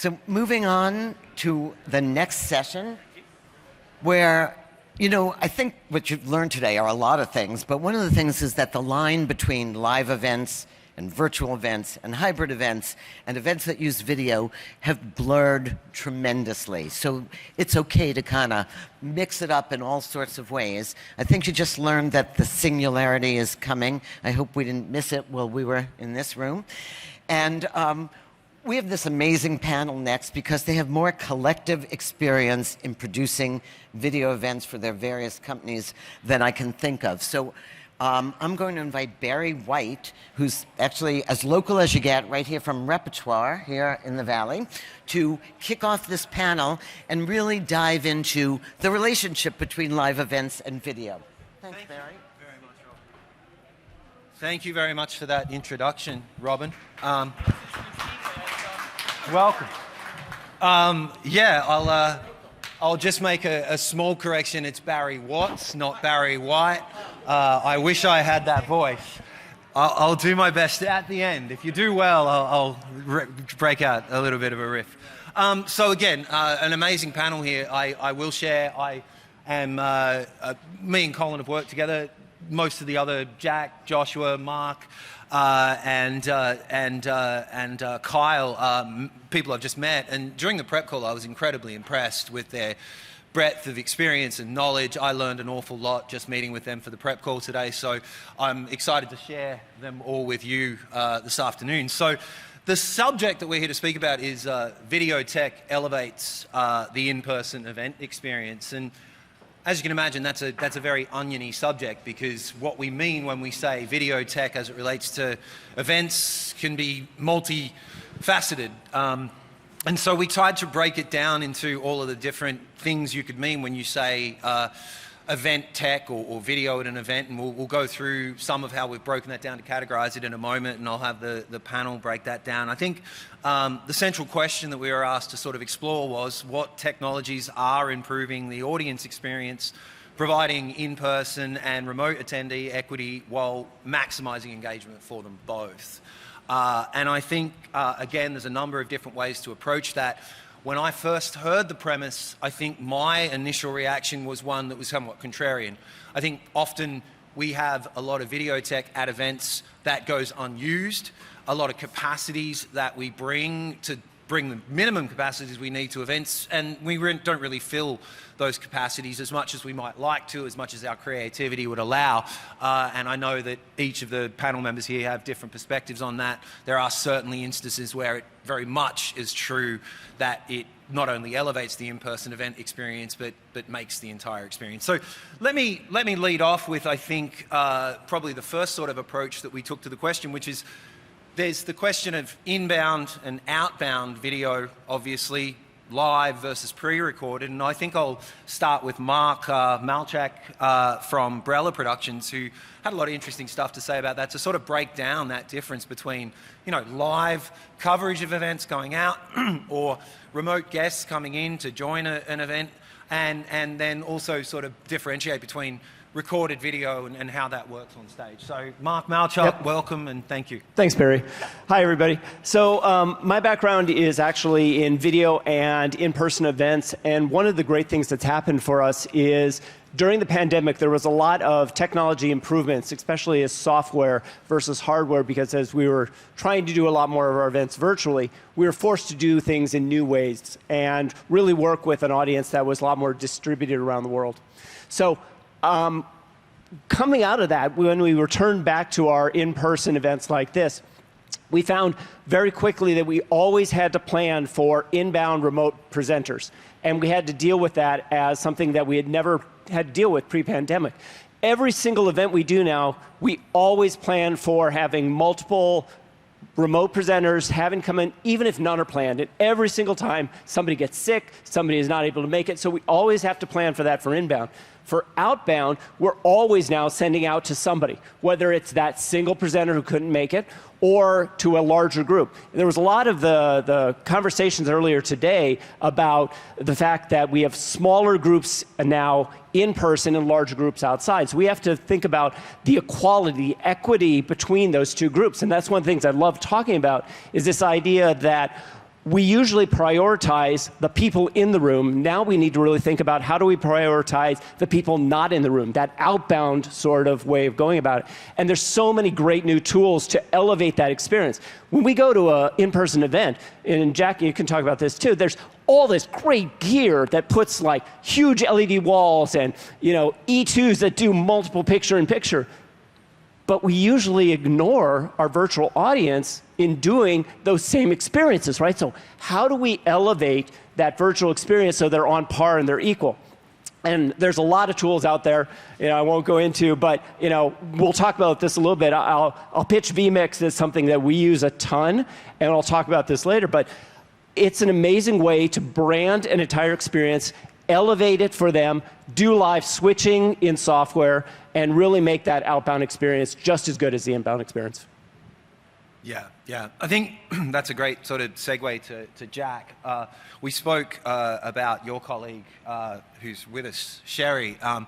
So moving on to the next session, where, you know, I think what you've learned today are a lot of things, but one of the things is that the line between live events and virtual events and hybrid events and events that use video have blurred tremendously. So it's okay to kind of mix it up in all sorts of ways. I think you just learned that the singularity is coming. I hope we didn't miss it while we were in this room. And we have this amazing panel next because they have more collective experience in producing video events for their various companies than I can think of. So I'm going to invite Barry White, who's actually as local as you get, right here from Repertoire here in the Valley, to kick off this panel and really dive into the relationship between live events and video. Thanks, Barry. Very much, Robin. Thank you very much for that introduction, Robin. Welcome. I'll just make a small correction. It's Barry Watts, not Barry White. I wish I had that voice. I'll do my best at the end. If you do well, I'll break out a little bit of a riff. So again, an amazing panel here. I will share. Me and Colin have worked together. Most of the other, Jack, Joshua, Mark, and Kyle, people I've just met. And during the prep call, I was incredibly impressed with their breadth of experience and knowledge. I learned an awful lot just meeting with them for the prep call today. So I'm excited to share them all with you this afternoon. So the subject that we're here to speak about is video tech elevates the in-person event experience. And as you can imagine, that's a very oniony subject, because what we mean when we say video tech as it relates to events can be multifaceted. And so we tried to break it down into all of the different things you could mean when you say event tech or video at an event, and we'll go through some of how we've broken that down to categorize it in a moment, and I'll have the panel break that down. I think the central question that we were asked to sort of explore was what technologies are improving the audience experience, providing in-person and remote attendee equity while maximizing engagement for them both. And I think, again, there's a number of different ways to approach that. When I first heard the premise, I think my initial reaction was one that was somewhat contrarian. I think often we have a lot of video tech at events that goes unused, a lot of capacities that we bring to bring the minimum capacities we need to events, and we don't really fill those capacities as much as we might like to, as much as our creativity would allow. And I know that each of the panel members here have different perspectives on that. There are certainly instances where it very much is true that it not only elevates the in-person event experience, but makes the entire experience. So let me lead off with, I think, probably the first sort of approach that we took to the question, which is there's the question of inbound and outbound video, obviously, live versus pre-recorded. And I think I'll start with Mark Mallchok from Brella Productions, who had a lot of interesting stuff to say about that, to sort of break down that difference between, you know, live coverage of events going out or remote guests coming in to join an event, and then also sort of differentiate between recorded video and how that works on stage. So Mark Mallchok, welcome and thank you. Thanks, Barry. Hi, everybody. So my background is actually in video and in-person events, and one of the great things that's happened for us is during the pandemic, there was a lot of technology improvements, especially as software versus hardware, because as we were trying to do a lot more of our events virtually, we were forced to do things in new ways and really work with an audience that was a lot more distributed around the world. So coming out of that, when we returned back to our in-person events like this, we found very quickly that we always had to plan for inbound remote presenters. And we had to deal with that as something that we had never had to deal with pre-pandemic. Every single event we do now, we always plan for having multiple remote presenters having come in, even if none are planned. And every single time somebody gets sick, somebody is not able to make it. So we always have to plan for that for inbound. For outbound, we're always now sending out to somebody, whether it's that single presenter who couldn't make it or to a larger group. There was a lot of the conversations earlier today about the fact that we have smaller groups now in person and larger groups outside. So we have to think about the equality, equity between those two groups. And that's one of the things I love talking about, is this idea that we usually prioritize the people in the room. Now we need to really think about how do we prioritize the people not in the room, that outbound sort of way of going about it. And there's so many great new tools to elevate that experience. When we go to an in-person event, and Jack, you can talk about this too, there's all this great gear that puts like huge LED walls and E2s that do multiple picture-in-picture. But we usually ignore our virtual audience in doing those same experiences, right? So how do we elevate that virtual experience so they're on par and they're equal? And there's a lot of tools out there, I won't go into, but we'll talk about this a little bit. I'll pitch vMix as something that we use a ton, and I'll talk about this later. But it's an amazing way to brand an entire experience, elevate it for them, do live switching in software, and really make that outbound experience just as good as the inbound experience. Yeah. I think that's a great sort of segue to Jack. We spoke about your colleague who's with us, Sherry, and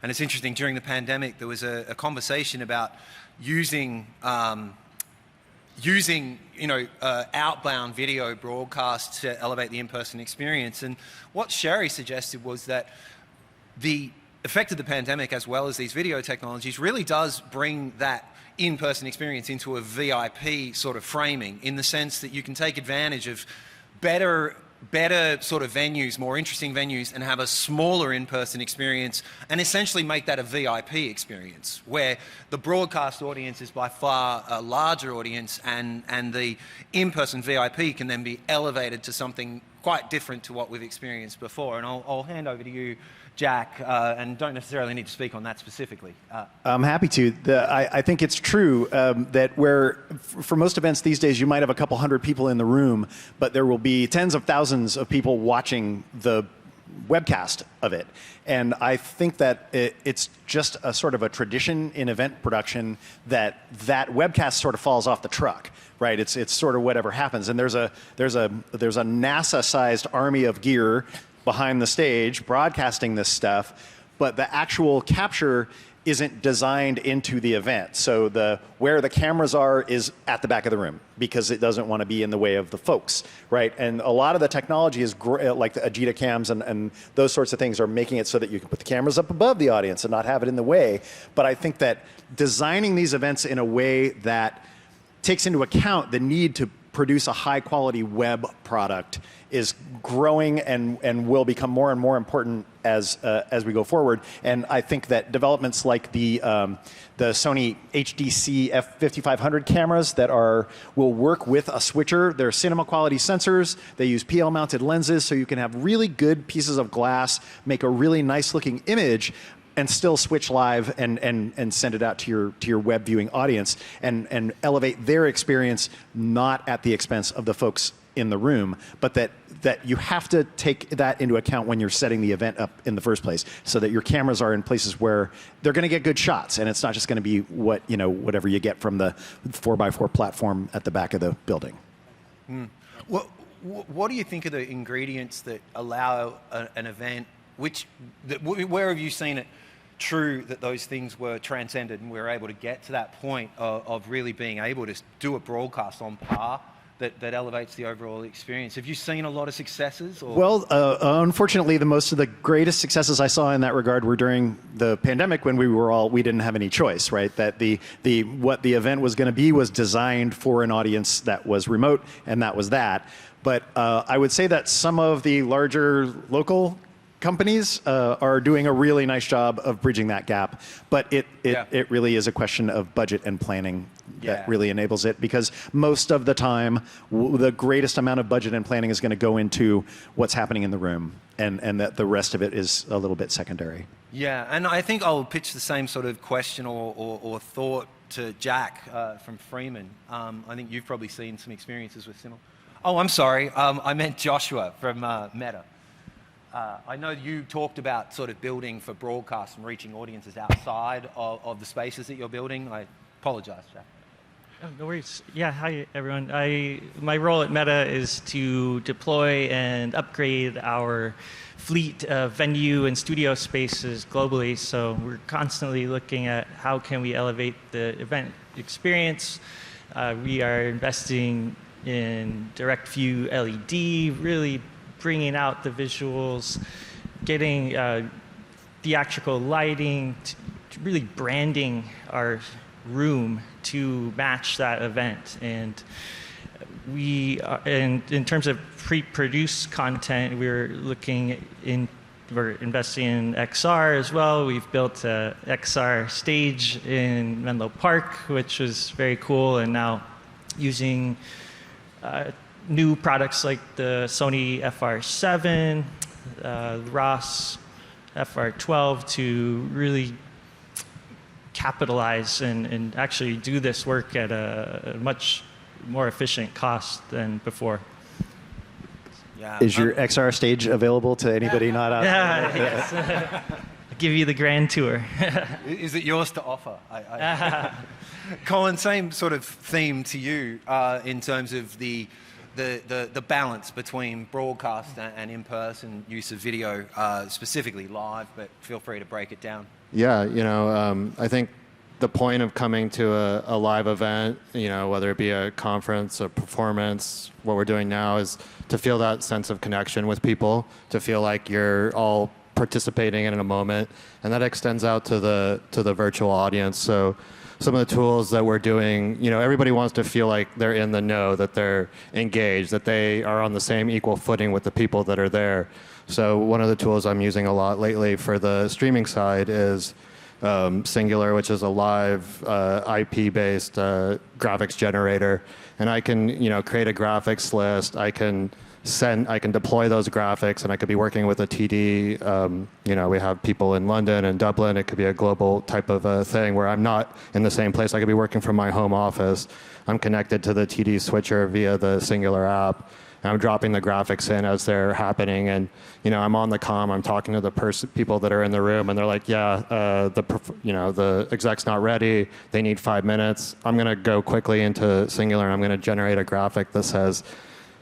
it's interesting, during the pandemic, there was a conversation about using outbound video broadcasts to elevate the in-person experience. And what Sherry suggested was that the effect of the pandemic, as well as these video technologies, really does bring that in-person experience into a VIP sort of framing, in the sense that you can take advantage of better sort of venues, more interesting venues, and have a smaller in-person experience, and essentially make that a VIP experience, where the broadcast audience is by far a larger audience, and the in-person VIP can then be elevated to something quite different to what we've experienced before. And I'll hand over to you, Jack, and don't necessarily need to speak on that specifically. I'm happy to. I think it's true that for most events these days, you might have a couple hundred people in the room, but there will be tens of thousands of people watching the webcast of it. And I think that it's just a sort of a tradition in event production that webcast sort of falls off the truck, right? It's sort of whatever happens. And there's a NASA-sized army of gear behind the stage broadcasting this stuff, but the actual capture isn't designed into the event. So where the cameras are is at the back of the room, because it doesn't want to be in the way of the folks, right? And a lot of the technology is like the Agita cams and those sorts of things are making it so that you can put the cameras up above the audience and not have it in the way. But I think that designing these events in a way that takes into account the need to produce a high quality web product is growing and will become more and more important as we go forward. And I think that developments like the Sony HDC F5500 cameras that will work with a switcher. They're cinema quality sensors. They use PL mounted lenses, so you can have really good pieces of glass, make a really nice looking image, and still switch live and send it out to your web viewing audience and elevate their experience, not at the expense of the folks in the room, but that you have to take that into account when you're setting the event up in the first place, so that your cameras are in places where they're going to get good shots, and it's not just going to be whatever you get from the 4x4 platform at the back of the building. What do you think are the ingredients that allow an event, where have you seen it true that those things were transcended and we were able to get to that point of really being able to do a broadcast on par that elevates the overall experience? Have you seen a lot of successes? Or? Well, unfortunately, most of the greatest successes I saw in that regard were during the pandemic, when we didn't have any choice, right? That what the event was going to be was designed for an audience that was remote, and that was that. But I would say that some of the larger local companies are doing a really nice job of bridging that gap, but it really is a question of budget and planning that really enables it, because most of the time the greatest amount of budget and planning is going to go into what's happening in the room, and that the rest of it is a little bit secondary. Yeah, and I think I'll pitch the same sort of question or thought to Jack from Freeman. I think you've probably seen some experiences with similar. Oh, I'm sorry, I meant Joshua from Meta. I know you talked about sort of building for broadcast and reaching audiences outside of the spaces that you're building. I apologize, Jack. Oh, no worries. Yeah, hi everyone. My role at Meta is to deploy and upgrade our fleet of venue and studio spaces globally. So we're constantly looking at how can we elevate the event experience. We are investing in direct view LED, really bringing out the visuals, getting theatrical lighting, really branding our room to match that event. And in terms of pre-produced content, we're investing in XR as well. We've built a XR stage in Menlo Park, which was very cool, and now using new products like the Sony FR7, Ross FR12 to really capitalize and actually do this work at a much more efficient cost than before. Yeah. Is your XR stage available to anybody not out there? Yes. I'll give you the grand tour. Is it yours to offer? Colin, same sort of theme to you in terms of the balance between broadcast and in-person use of video, specifically live, but feel free to break it down. Yeah, I think the point of coming to a live event, whether it be a conference, a performance, what we're doing now is to feel that sense of connection with people, to feel like you're all participating in a moment, and that extends out to the virtual audience. So some of the tools that we're doing, everybody wants to feel like they're in the know, that they're engaged, that they are on the same equal footing with the people that are there. So one of the tools I'm using a lot lately for the streaming side is Singular, which is a live IP-based graphics generator, and I can create a graphics list. I can deploy those graphics, and I could be working with a TD. We have people in London and Dublin. It could be a global type of a thing where I'm not in the same place. I could be working from my home office. I'm connected to the TD switcher via the Singular app. I'm dropping the graphics in as they're happening, and I'm on the comm. I'm talking to the people that are in the room, and they're like, "Yeah, the exec's not ready. They need 5 minutes." I'm gonna go quickly into Singular, and I'm gonna generate a graphic that says,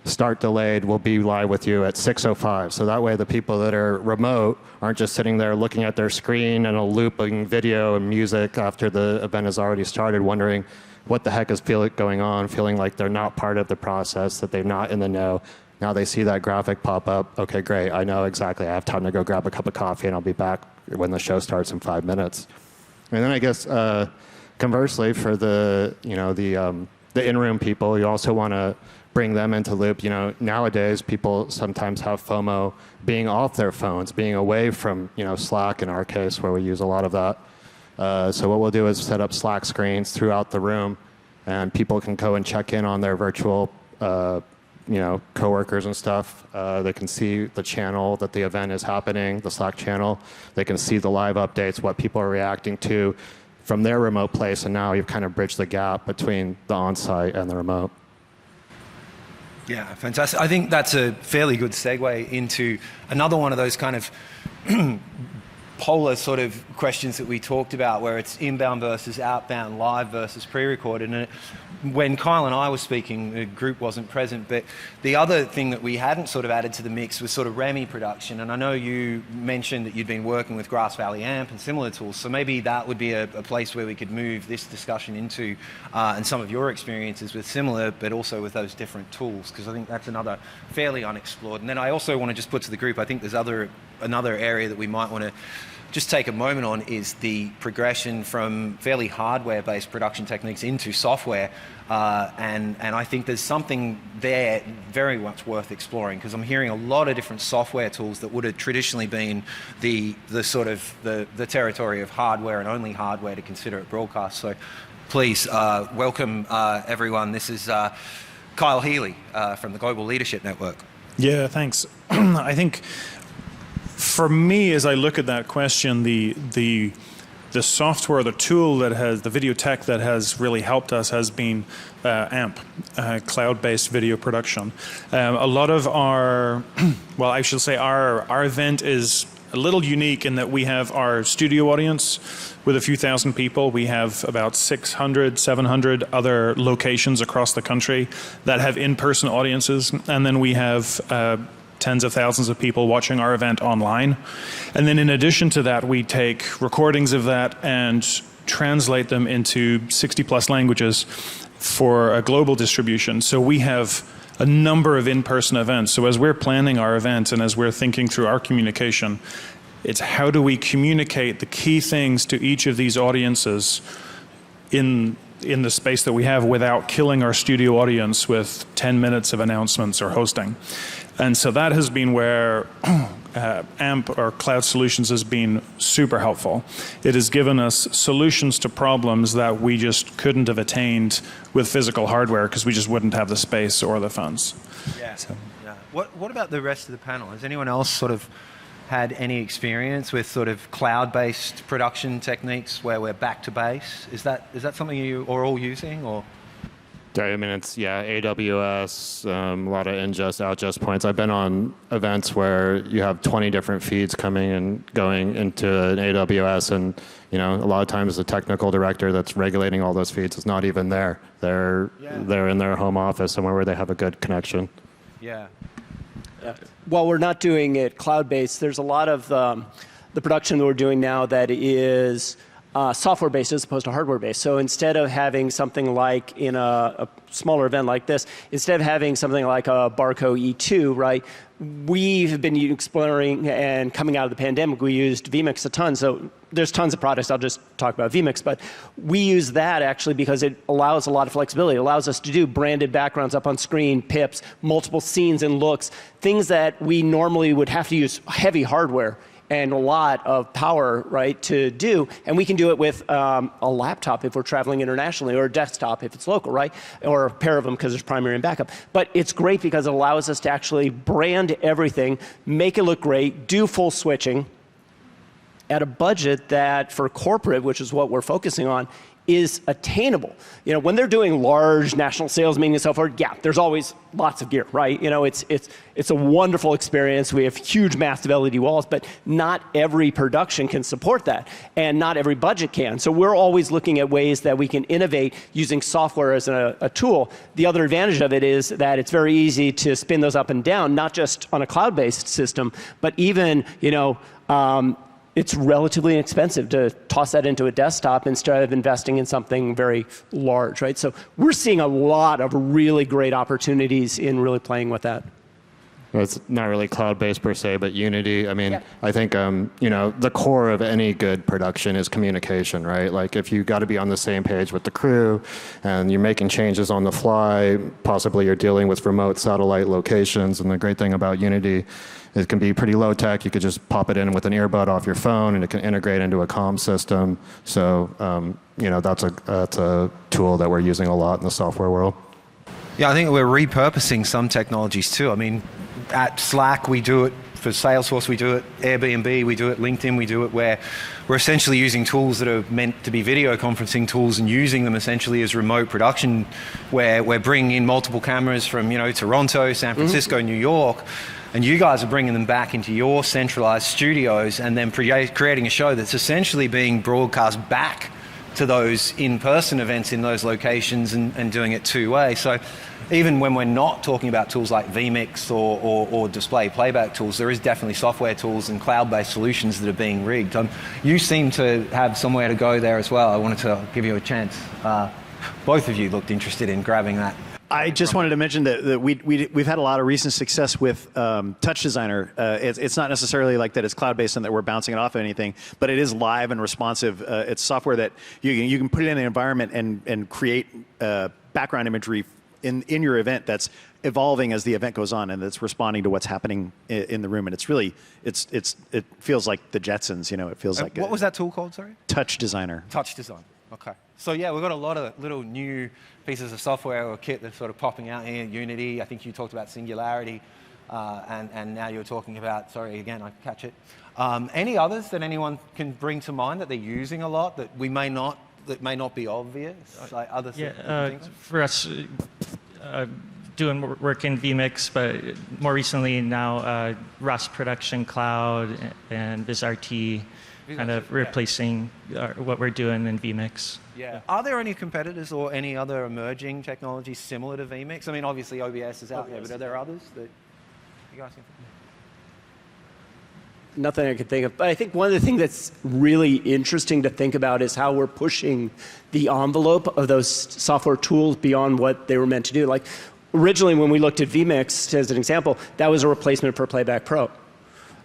"Start delayed. We'll be live with you at 6:05." So that way, the people that are remote aren't just sitting there looking at their screen and a looping video and music after the event has already started, wondering what the heck is going on, feeling like they're not part of the process, that they're not in the know. Now they see that graphic pop up. Okay, great. I know exactly. I have time to go grab a cup of coffee, and I'll be back when the show starts in 5 minutes. And then I guess conversely, for the in-room people, you also want to bring them into loop. Nowadays people sometimes have FOMO being off their phones, being away from Slack in our case, where we use a lot of that. So what we'll do is set up Slack screens throughout the room, and people can go and check in on their virtual, coworkers and stuff. They can see the channel that the event is happening, the Slack channel. They can see the live updates, what people are reacting to from their remote place, and now you've kind of bridged the gap between the on-site and the remote. Yeah, fantastic. I think that's a fairly good segue into another one of those kind of polar sort of questions that we talked about, where it's inbound versus outbound, live versus pre-recorded. And when Kyle and I were speaking, the group wasn't present, but the other thing that we hadn't sort of added to the mix was sort of REMI production. And I know you mentioned that you'd been working with Grass Valley Amp and similar tools, so maybe that would be a place where we could move this discussion into, and some of your experiences with similar, but also with those different tools, because I think that's another fairly unexplored. And then I also want to just put to the group, I think there's another area that we might want to just take a moment on is the progression from fairly hardware-based production techniques into software, and I think there's something there very much worth exploring, because I'm hearing a lot of different software tools that would have traditionally been the sort of the territory of hardware and only hardware to consider at broadcast. So please welcome everyone. This is Kyle Healy from the Global Leadership Network. Yeah, thanks. I think for me, as I look at that question, the software, the tool that has, the video tech that has really helped us has been AMP, cloud-based video production. A lot of our, well, I should say our event is a little unique in that we have our studio audience with a few thousand people. We have about 600, 700 other locations across the country that have in-person audiences. And then we have tens of thousands of people watching our event online. And then in addition to that, we take recordings of that and translate them into 60 plus languages for a global distribution. So we have a number of in-person events. So as we're planning our event and as we're thinking through our communication, it's how do we communicate the key things to each of these audiences in the space that we have without killing our studio audience with 10 minutes of announcements or hosting. And so that has been where AMP or Cloud Solutions has been super helpful. It has given us solutions to problems that we just couldn't have attained with physical hardware because we just wouldn't have the space or the funds. Yeah. So. Yeah. What about the rest of the panel? Has anyone else sort of had any experience with sort of cloud-based production techniques where we're back to base? Is that something you are all using, or? I mean, it's, AWS, a lot of ingest, outgest points. I've been on events where you have 20 different feeds coming and going into an AWS, and, a lot of times the technical director that's regulating all those feeds is not even there. They're in their home office somewhere where they have a good connection. Yeah. While we're not doing it cloud-based, there's a lot of the production that we're doing now that is software-based as opposed to hardware-based. So instead of having something like in a smaller event like this, instead of having something like a Barco E2, right, we've been exploring, and coming out of the pandemic, we used vMix a ton. So there's tons of products. I'll just talk about vMix. But we use that actually because it allows a lot of flexibility. It allows us to do branded backgrounds up on screen, pips, multiple scenes and looks, things that we normally would have to use heavy hardware and a lot of power, right, to do. And we can do it with a laptop if we're traveling internationally, or a desktop if it's local, right? Or a pair of them because there's primary and backup. But it's great because it allows us to actually brand everything, make it look great, do full switching at a budget that for corporate, which is what we're focusing on, is attainable. When they're doing large national sales meetings and so forth, there's always lots of gear, right? It's a wonderful experience. We have huge, massive LED walls, but not every production can support that, and not every budget can. So we're always looking at ways that we can innovate using software as a tool. The other advantage of it is that it's very easy to spin those up and down, not just on a cloud-based system, but even, it's relatively inexpensive to toss that into a desktop instead of investing in something very large, right? So we're seeing a lot of really great opportunities in really playing with that. It's not really cloud-based per se, but Unity. I mean, I think, the core of any good production is communication, right? Like if you got to be on the same page with the crew and you're making changes on the fly, possibly you're dealing with remote satellite locations. And the great thing about Unity, it can be pretty low tech. You could just pop it in with an earbud off your phone and it can integrate into a comm system. So, that's a tool that we're using a lot in the software world. Yeah, I think we're repurposing some technologies too. I mean, at Slack, we do it. For Salesforce, we do it. Airbnb, we do it. LinkedIn, we do it, where we're essentially using tools that are meant to be video conferencing tools and using them essentially as remote production, where we're bringing in multiple cameras from, Toronto, San Francisco, New York, and you guys are bringing them back into your centralized studios and then creating a show that's essentially being broadcast back to those in-person events in those locations and doing it two-way. So even when we're not talking about tools like vMix or display playback tools, there is definitely software tools and cloud-based solutions that are being rigged. You seem to have somewhere to go there as well. I wanted to give you a chance. Both of you looked interested in grabbing that. I just wanted to mention that we've had a lot of recent success with Touch Designer. It's not necessarily like that it's cloud-based and that we're bouncing it off of anything, but it is live and responsive. It's software that you can put it in an environment and create background imagery in your event that's evolving as the event goes on, and it's responding to what's happening in the room. And it's really, it feels like the Jetsons, it feels like. What was that tool called, sorry? Touch Designer. Touch Design, okay. So yeah, we've got a lot of little new pieces of software or kit that's sort of popping out here. Unity, I think you talked about Singularity, and now you're talking about, sorry, again, I catch it. Any others that anyone can bring to mind that they're using a lot that may not be obvious? Like others. For us, doing work in vMix, but more recently now Rust Production Cloud and VizRT, kind of replacing what we're doing in vMix. Yeah. Are there any competitors or any other emerging technologies similar to vMix? I mean, obviously OBS is out there, but are there others that you guys can think Nothing I can think of. But I think one of the things that's really interesting to think about is how we're pushing the envelope of those software tools beyond what they were meant to do. Like originally when we looked at vMix as an example, that was a replacement for Playback Pro.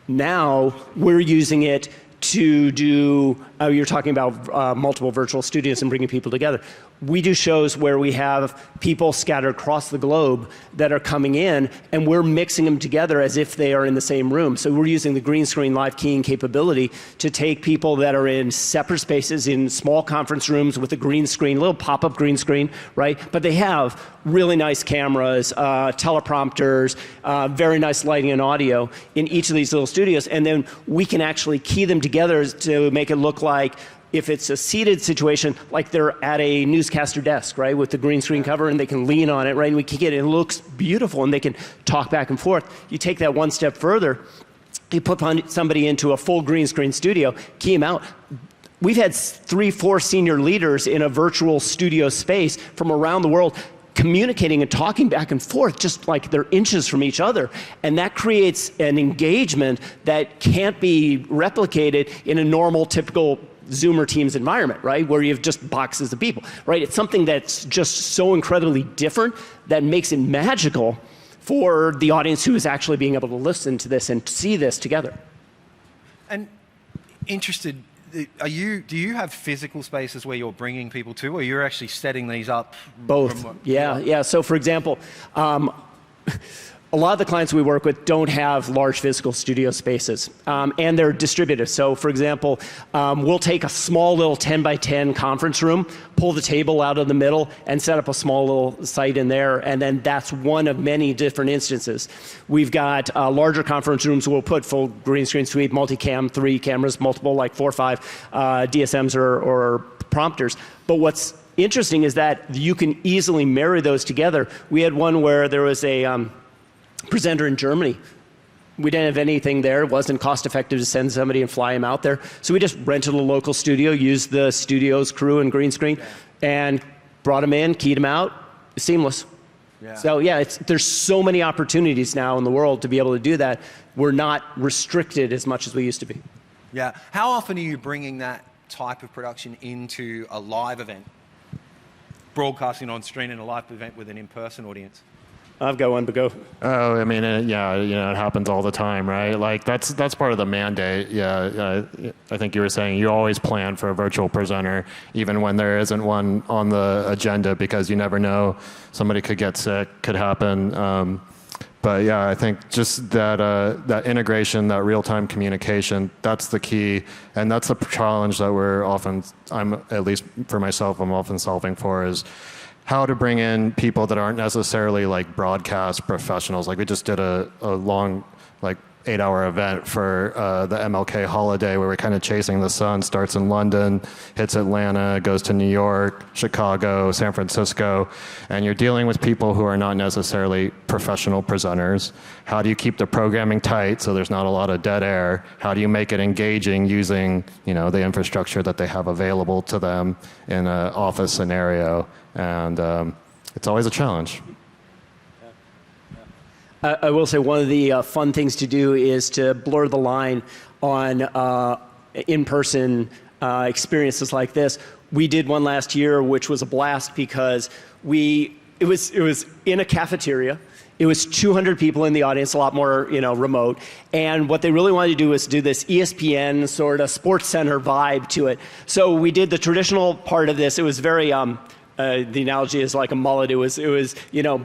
Now we're using it to do, you're talking about multiple virtual studios and bringing people together. We do shows where we have people scattered across the globe that are coming in, and we're mixing them together as if they are in the same room. So we're using the green screen live keying capability to take people that are in separate spaces in small conference rooms with a green screen, a little pop-up green screen, right? But they have really nice cameras, teleprompters, very nice lighting and audio in each of these little studios, and then we can actually key them together to make it look like, if it's a seated situation, like they're at a newscaster desk, right, with the green screen cover, and they can lean on it, right, and we kick it, and it looks beautiful, and they can talk back and forth. You take that one step further, you put somebody into a full green screen studio, key them out. We've had 3, 4 senior leaders in a virtual studio space from around the world communicating and talking back and forth just like they're inches from each other. And that creates an engagement that can't be replicated in a normal, typical Zoom or Teams environment, right? Where you have just boxes of people, right? It's something that's just so incredibly different that makes it magical for the audience who is actually being able to listen to this and see this together. And interested, do you have physical spaces where you're bringing people to, or you're actually setting these up? Both, yeah. So for example, a lot of the clients we work with don't have large physical studio spaces, and they're distributed. So for example, we'll take a small little 10 by 10 conference room, pull the table out of the middle, and set up a small little site in there, and then that's one of many different instances. We've got larger conference rooms we'll put full green screen suite, multicam, 3 cameras, multiple, like 4 or 5 DSMs or prompters. But what's interesting is that you can easily marry those together. We had one where there was a presenter in Germany. We didn't have anything there. It wasn't cost effective to send somebody and fly him out there. So we just rented a local studio, used the studio's crew and green screen, and brought him in, keyed him out. Seamless. Yeah. So yeah, there's so many opportunities now in the world to be able to do that. We're not restricted as much as we used to be. Yeah. How often are you bringing that type of production into a live event? Broadcasting on screen in a live event with an in-person audience? I've got one, but go. Oh, I mean, yeah, it happens all the time, right? Like that's part of the mandate. Yeah, I think you were saying you always plan for a virtual presenter, even when there isn't one on the agenda, because you never know, somebody could get sick, could happen. But yeah, I think just that integration, that real-time communication, that's the key, and that's the challenge that I'm at least for myself, I'm often solving for is how to bring in people that aren't necessarily like broadcast professionals. Like we just did a long, like 8-hour event for the MLK holiday where we're kind of chasing the sun. Starts in London, hits Atlanta, goes to New York, Chicago, San Francisco, and you're dealing with people who are not necessarily professional presenters. How do you keep the programming tight so there's not a lot of dead air? How do you make it engaging using the infrastructure that they have available to them in an office scenario? And it's always a challenge. I will say one of the fun things to do is to blur the line on in-person experiences like this. We did one last year, which was a blast because it was in a cafeteria. It was 200 people in the audience, a lot more, remote. And what they really wanted to do was do this ESPN sort of sports center vibe to it. So we did the traditional part of this. It was very the analogy is like a mullet. It was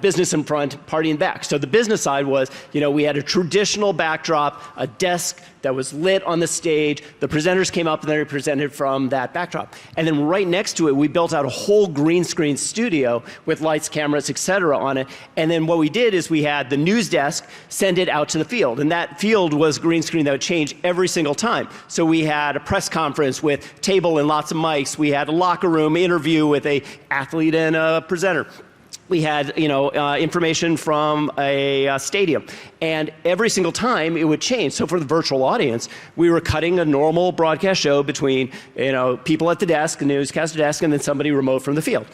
business in front, party in back. So the business side was, we had a traditional backdrop, a desk that was lit on the stage. The presenters came up and they presented from that backdrop. And then right next to it, we built out a whole green screen studio with lights, cameras, etc. on it. And then what we did is we had the news desk send it out to the field. And that field was green screen that would change every single time. So we had a press conference with table and lots of mics. We had a locker room interview with a athlete and a presenter. we had, information from a stadium. And every single time it would change. So for the virtual audience, we were cutting a normal broadcast show between, people at the desk, a newscaster desk, and then somebody remote from the field.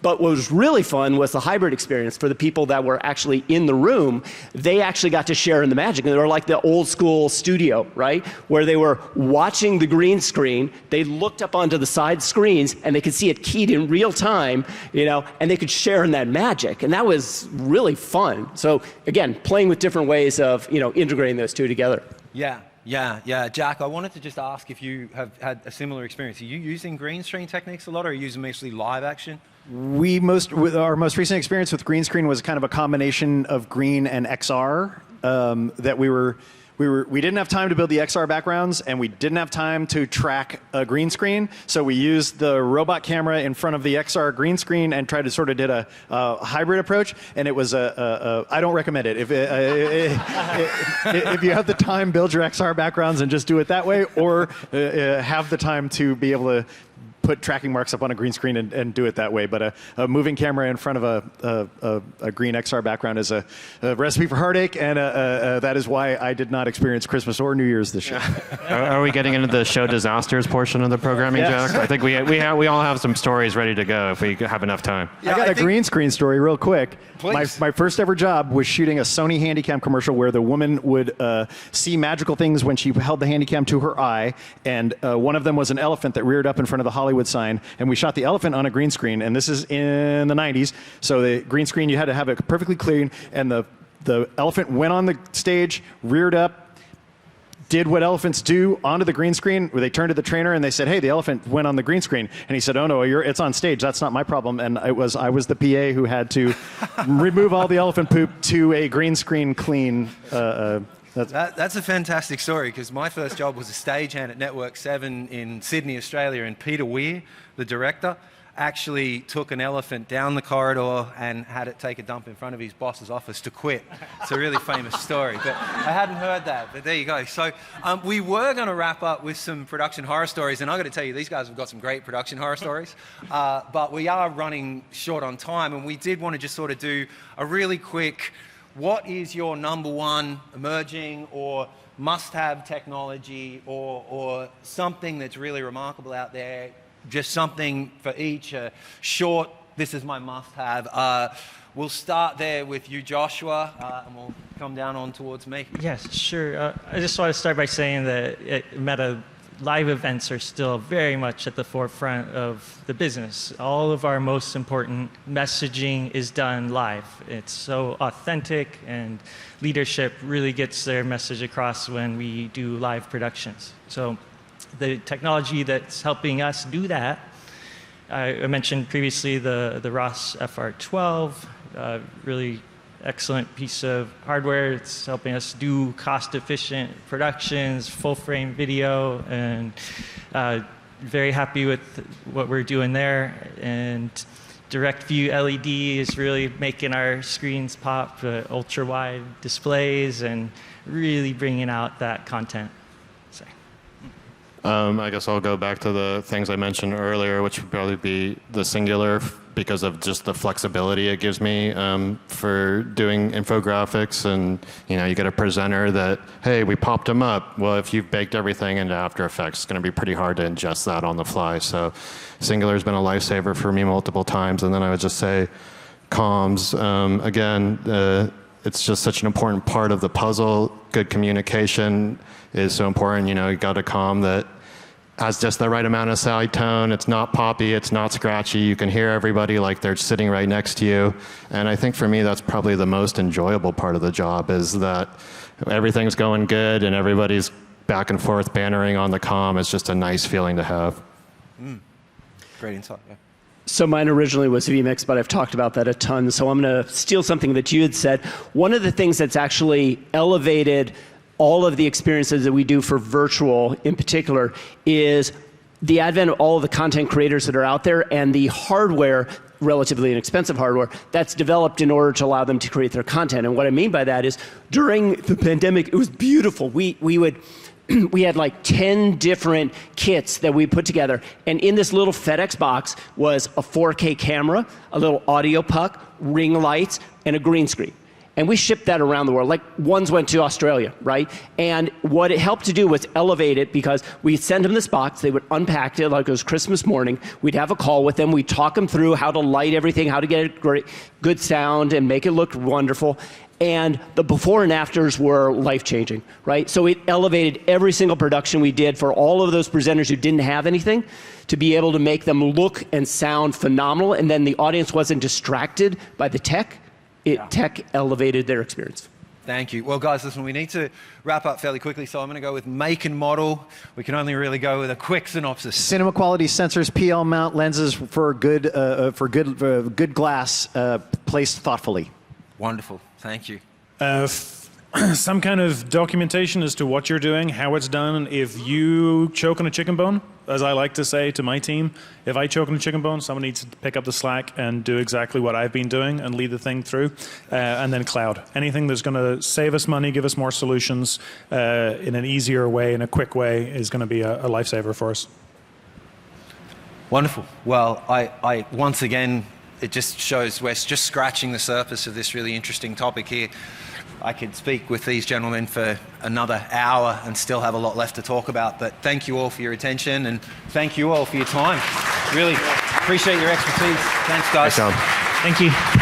But what was really fun was the hybrid experience for the people that were actually in the room. They actually got to share in the magic. And they were like the old school studio, right? Where they were watching the green screen. They looked up onto the side screens and they could see it keyed in real time, and they could share in that magic. And that was really fun. So again, playing with different ways of, integrating those two together. Yeah. Jack, I wanted to just ask if you have had a similar experience. Are you using green screen techniques a lot, or are you using mostly live action? Our most recent experience with green screen was kind of a combination of green and XR. That we didn't have time to build the XR backgrounds, and we didn't have time to track a green screen. So we used the robot camera in front of the XR green screen and tried to sort of did a hybrid approach. And it was I don't recommend it. If you have the time, build your XR backgrounds and just do it that way, or have the time to be able to put tracking marks up on a green screen and do it that way. But a moving camera in front of a green XR background is a recipe for heartache, and that is why I did not experience Christmas or New Year's this year. Are we getting into the show disasters portion of the programming, Yes. Jack? I think we all have some stories ready to go if we have enough time. I got a green screen story real quick. Please. My first ever job was shooting a Sony Handycam commercial where the woman would see magical things when she held the Handycam to her eye, and one of them was an elephant that reared up in front of the Hollywood sign, and we shot the elephant on a green screen, and this is in the 90s, so the green screen, you had to have it perfectly clean, and the elephant went on the stage, reared up, did what elephants do onto the green screen, where they turned to the trainer and they said, hey, the elephant went on the green screen. And he said, oh no, it's on stage, that's not my problem. And I was the PA who had to remove all the elephant poop to a green screen clean. That's a fantastic story, because my first job was a stagehand at Network 7 in Sydney, Australia, and Peter Weir, the director, actually took an elephant down the corridor and had it take a dump in front of his boss's office to quit. It's a really famous story, but I hadn't heard that, but there you go. So we were going to wrap up with some production horror stories, and I've got to tell you, these guys have got some great production horror stories, but we are running short on time, and we did want to just sort of do a really quick, what is your number one emerging or must-have technology or something that's really remarkable out there? Just something for each. Short, this is my must-have. We'll start there with you, Joshua, and we'll come down on towards me. Yes, sure. I just want to start by saying that at Meta, live events are still very much at the forefront of the business. All of our most important messaging is done live. It's so authentic, and leadership really gets their message across when we do live productions. So the technology that's helping us do that, I mentioned previously the Ross FR12, really excellent piece of hardware. It's helping us do cost-efficient productions, full-frame video, and very happy with what we're doing there. And direct view LED is really making our screens pop, ultra-wide displays, and really bringing out that content. So. I guess I'll go back to the things I mentioned earlier, which would probably be the Singular, because of just the flexibility it gives me for doing infographics. And you get a presenter that, hey, we popped them up. Well, if you've baked everything into After Effects, it's going to be pretty hard to ingest that on the fly. So Singular has been a lifesaver for me multiple times. And then I would just say comms. Again, it's just such an important part of the puzzle. Good communication is so important. You got a comm that has just the right amount of side tone. It's not poppy, it's not scratchy. You can hear everybody like they're sitting right next to you. And I think for me, that's probably the most enjoyable part of the job, is that everything's going good and everybody's back and forth bannering on the comm. It's just a nice feeling to have. Great insight. Yeah. So mine originally was vMix, but I've talked about that a ton. So I'm going to steal something that you had said. One of the things that's actually elevated all of the experiences that we do for virtual in particular is the advent of all of the content creators that are out there and the hardware, relatively inexpensive hardware, that's developed in order to allow them to create their content. And what I mean by that is during the pandemic, it was beautiful. We would we had like 10 different kits that we put together. And in this little FedEx box was a 4K camera, a little audio puck, ring lights, and a green screen. And we shipped that around the world. Like, ones went to Australia, right? And what it helped to do was elevate it, because we'd send them this box, they would unpack it like it was Christmas morning. We'd have a call with them, we'd talk them through how to light everything, how to get it great, good sound and make it look wonderful. And the before and afters were life-changing, right? So it elevated every single production we did for all of those presenters who didn't have anything, to be able to make them look and sound phenomenal, and then the audience wasn't distracted by the tech. Tech elevated their experience. Thank you. Well, guys, listen, we need to wrap up fairly quickly, so I'm going to go with make and model. We can only really go with a quick synopsis. Cinema quality sensors, PL mount lenses for good glass, placed thoughtfully. Wonderful. Thank you. Some kind of documentation as to what you're doing, how it's done. If you choke on a chicken bone, as I like to say to my team, if I choke on a chicken bone, someone needs to pick up the slack and do exactly what I've been doing and lead the thing through. And then cloud. Anything that's going to save us money, give us more solutions in an easier way, in a quick way, is going to be a lifesaver for us. Wonderful. Well, I once again, it just shows we're just scratching the surface of this really interesting topic here. I could speak with these gentlemen for another hour and still have a lot left to talk about, but thank you all for your attention, and thank you all for your time. Really appreciate your expertise. Thanks, guys. Thanks, Tom. Thank you.